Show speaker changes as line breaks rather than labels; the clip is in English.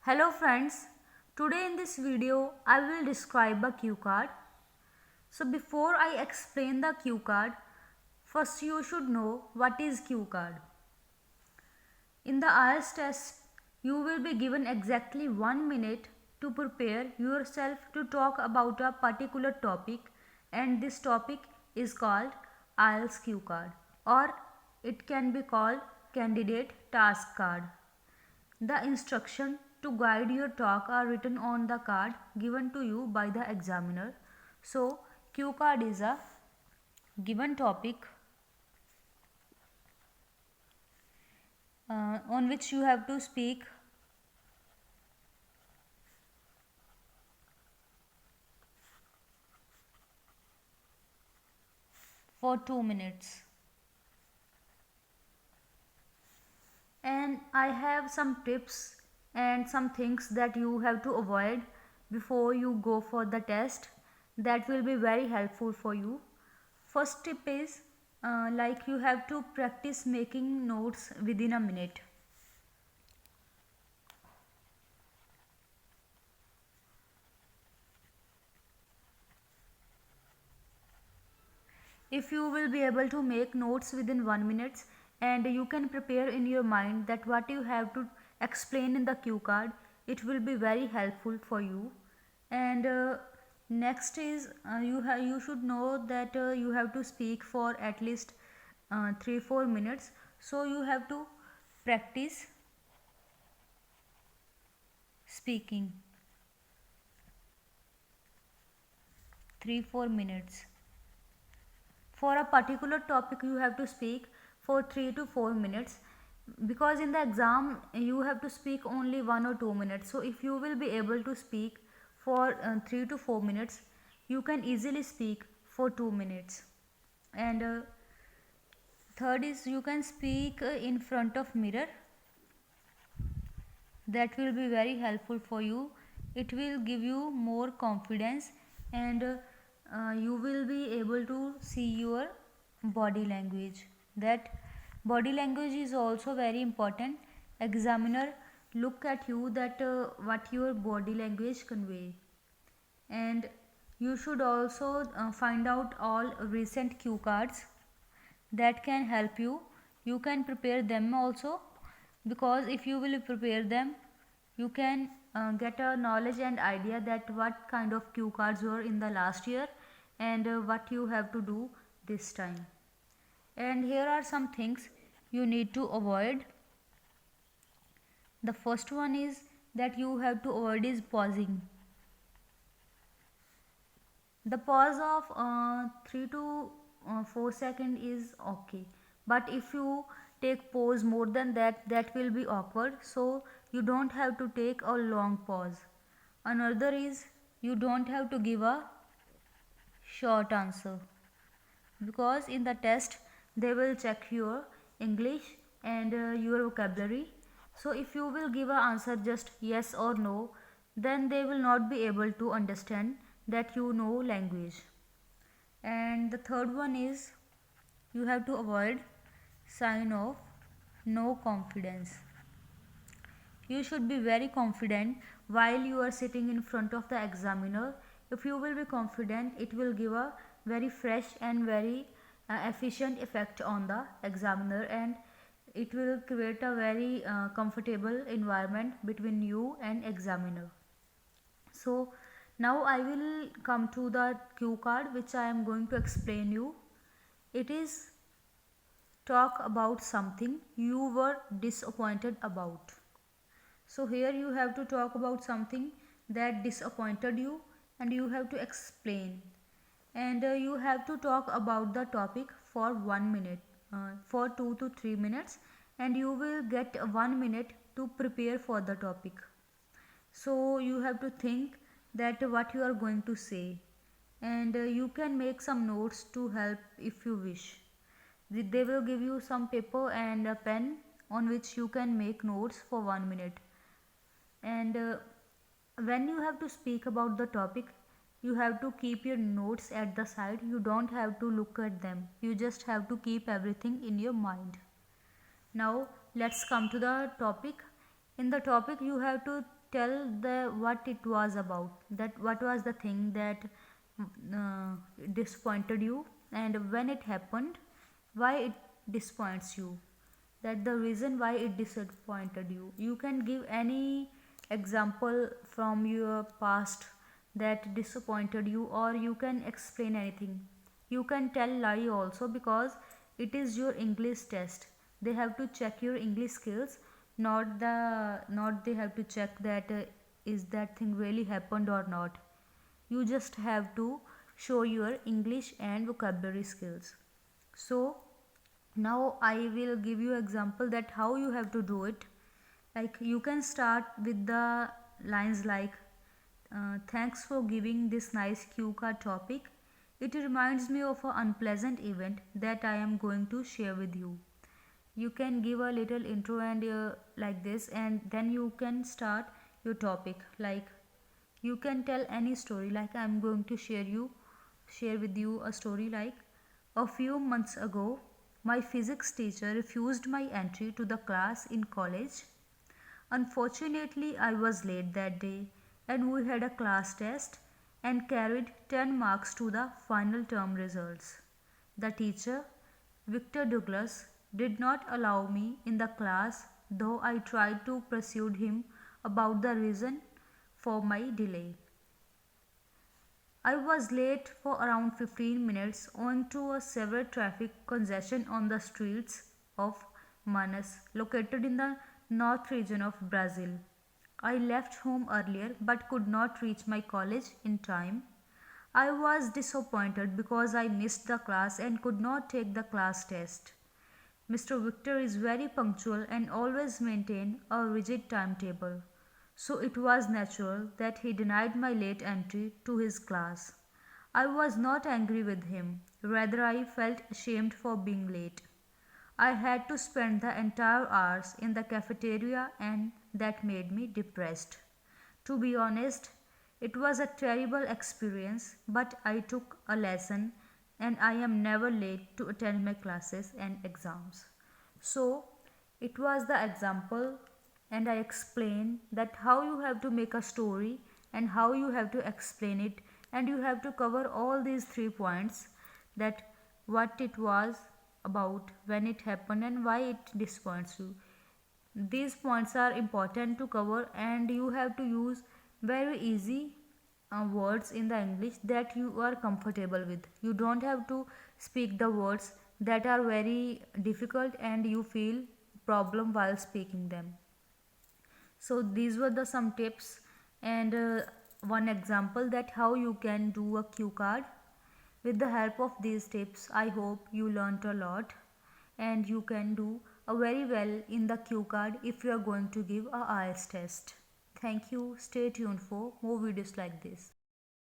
Hello friends, today in this video I will describe a cue card. So before I explain the cue card, first you should know what is cue card. In the IELTS test, you will be given exactly 1 minute to prepare yourself to talk about a particular topic, and this topic is called IELTS cue card, or it can be called candidate task card. The instruction to guide your talk are written on the card given to you by the examiner. So, cue card is a given topic on which you have to speak for 2 minutes. And I have some tips and some things that you have to avoid before you go for the test that will be very helpful for you. First tip is like you have to practice making notes within a minute. If you will be able to make notes within 1 minute and you can prepare in your mind that what you have to explain in the cue card, it will be very helpful for you. And next is you should know that you have to speak for at least 3-4 minutes, so you have to practice speaking 3-4 minutes. For a particular topic you have to speak for 3 to 4 minutes, because in the exam you have to speak only 1 or 2 minutes. So if you will be able to speak for 3 to 4 minutes, you can easily speak for 2 minutes. And third is you can speak in front of mirror. That will be very helpful for you. It will give you more confidence, and you will be able to see your body language. That body language is also very important. Examiner look at you that what your body language convey. And you should also find out all recent cue cards that can help you. You can prepare them also, because if you will prepare them, you can get a knowledge and idea that what kind of cue cards were in the last year and what you have to do this time. And here are some things you need to avoid. The first one is that you have to avoid is pausing. The pause of 3 to 4 seconds is okay, but if you take pause more than that, that will be awkward. So you don't have to take a long pause. Another is you don't have to give a short answer, because in the test they will check your English and your vocabulary. So if you will give an answer just yes or no, then they will not be able to understand that you know language. And the third one is you have to avoid sign of no confidence. You should be very confident while you are sitting in front of the examiner. If you will be confident, it will give a very fresh and very efficient effect on the examiner, and it will create a very comfortable environment between you and examiner. So now I will come to the cue card which I am going to explain you. It is talk about something you were disappointed about. So here you have to talk about something that disappointed you and you have to explain. And you have to talk about the topic for 1 minute, for 2 to 3 minutes, and you will get 1 minute to prepare for the topic. So you have to think that what you are going to say, and you can make some notes to help if you wish. They will give you some paper and a pen on which you can make notes for 1 minute. And when you have to speak about the topic, you have to keep your notes at the side. You don't have to look at them, you just have to keep everything in your mind. Now let's come to the topic. In the topic you have to tell the what it was about, that what was the thing that disappointed you, and when it happened, why it disappoints you, that the reason why it disappointed you. You can give any example from your past that disappointed you, or you can explain anything. You can tell lie also, because it is your English test. They have to check your English skills, not they have to check that is that thing really happened or not. You just have to show your English and vocabulary skills. So now I will give you example that how you have to do it. Like, you can start with the lines like, thanks for giving this nice cue card topic. It reminds me of an unpleasant event that I am going to share with you. You can give a little intro and like this, and then you can start your topic. Like, you can tell any story, like I'm going to share with you a story like, a few months ago my physics teacher refused my entry to the class in college. Unfortunately, I was late that day, and we had a class test and carried 10 marks to the final term results. The teacher, Victor Douglas, did not allow me in the class, though I tried to persuade him about the reason for my delay. I was late for around 15 minutes owing to a severe traffic congestion on the streets of Manas, located in the north region of Brazil. I left home earlier but could not reach my college in time. I was disappointed because I missed the class and could not take the class test. Mr. Victor is very punctual and always maintained a rigid timetable, so it was natural that he denied my late entry to his class. I was not angry with him, rather, I felt ashamed for being late. I had to spend the entire hours in the cafeteria, and that made me depressed. To be honest, it was a terrible experience, but I took a lesson, and I am never late to attend my classes and exams. So, it was the example, and I explained that how you have to make a story and how you have to explain it, and you have to cover all these 3 points, that what it was about, when it happened, and why it disappoints you. These points are important to cover, and you have to use very easy words in the English that you are comfortable with. You don't have to speak the words that are very difficult and you feel problem while speaking them. So these were the some tips, and one example that how you can do a cue card. With the help of these tips, I hope you learnt a lot, and you can do a very well in the cue card if you are going to give a IELTS test. Thank you. Stay tuned for more videos like this.